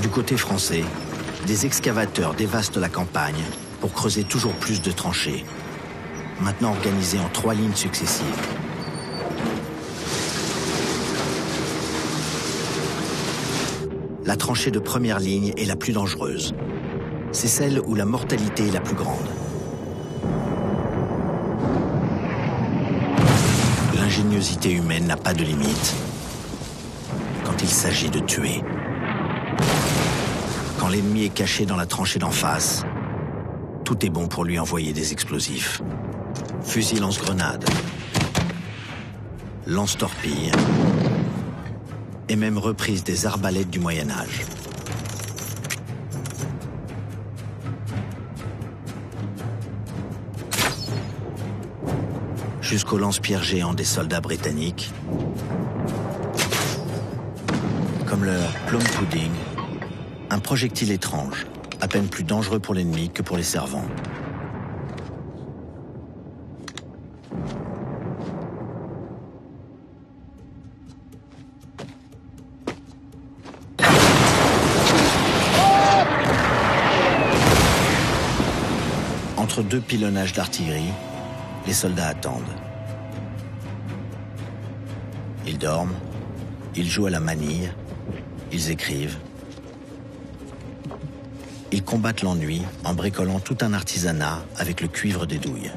Du côté français, des excavateurs dévastent la campagne pour creuser toujours plus de tranchées, maintenant organisées en 3 lignes successives. La tranchée de première ligne est la plus dangereuse. C'est celle où la mortalité est la plus grande. L'ingéniosité humaine n'a pas de limite quand il s'agit de tuer. Quand l'ennemi est caché dans la tranchée d'en face, tout est bon pour lui envoyer des explosifs. Fusil lance-grenades, lance-torpilles, et même reprise des arbalètes du Moyen-Âge. Jusqu'aux lance-pierres géants des soldats britanniques, comme leur plum pudding, un projectile étrange, à peine plus dangereux pour l'ennemi que pour les servants. Entre 2 pilonnages d'artillerie, les soldats attendent. Ils dorment, ils jouent à la manille, ils écrivent. Ils combattent l'ennui en bricolant tout un artisanat avec le cuivre des douilles.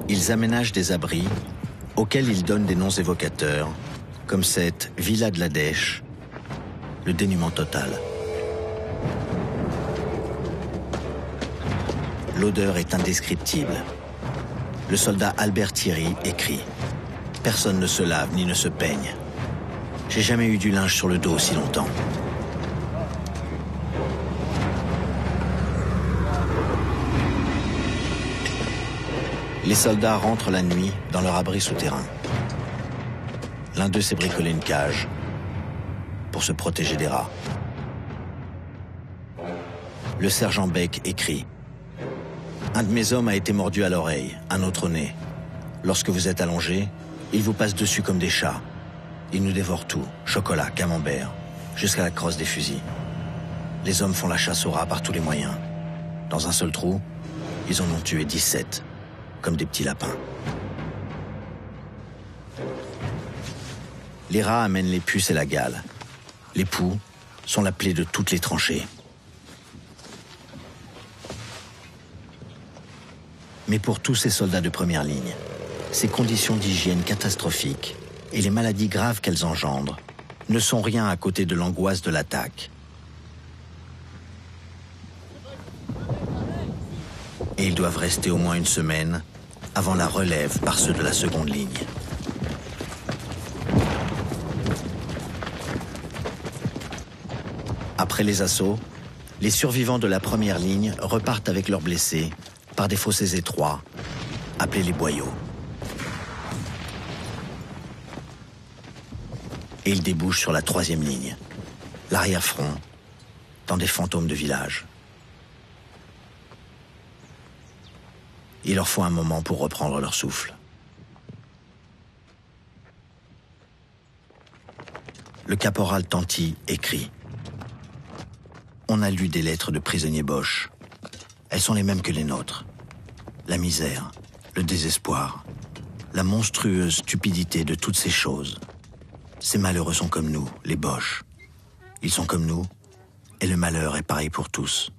Ils aménagent des abris auxquels ils donnent des noms évocateurs, comme cette Villa de la Dèche, le dénuement total. L'odeur est indescriptible. Le soldat Albert Thierry écrit « Personne ne se lave ni ne se peigne. J'ai jamais eu du linge sur le dos aussi longtemps. » Les soldats rentrent la nuit dans leur abri souterrain. L'un d'eux s'est bricolé une cage pour se protéger des rats. Le sergent Beck écrit « Un de mes hommes a été mordu à l'oreille, un autre au nez. Lorsque vous êtes allongé, il vous passe dessus comme des chats. Il nous dévore tout, chocolat, camembert, jusqu'à la crosse des fusils. Les hommes font la chasse aux rats par tous les moyens. Dans un seul trou, ils en ont tué 17. Comme des petits lapins. » Les rats amènent les puces et la gale. Les poux sont la plaie de toutes les tranchées. Mais pour tous ces soldats de première ligne, ces conditions d'hygiène catastrophiques et les maladies graves qu'elles engendrent ne sont rien à côté de l'angoisse de l'attaque. Et ils doivent rester au moins une semaine avant la relève par ceux de la seconde ligne. Après les assauts, les survivants de la première ligne repartent avec leurs blessés par des fossés étroits, appelés les boyaux. Et ils débouchent sur la 3e ligne, l'arrière-front, dans des fantômes de village. Il leur faut un moment pour reprendre leur souffle. Le caporal Tanti écrit « On a lu des lettres de prisonniers Boches. Elles sont les mêmes que les nôtres. La misère, le désespoir, la monstrueuse stupidité de toutes ces choses. Ces malheureux sont comme nous, les Boches. Ils sont comme nous, et le malheur est pareil pour tous.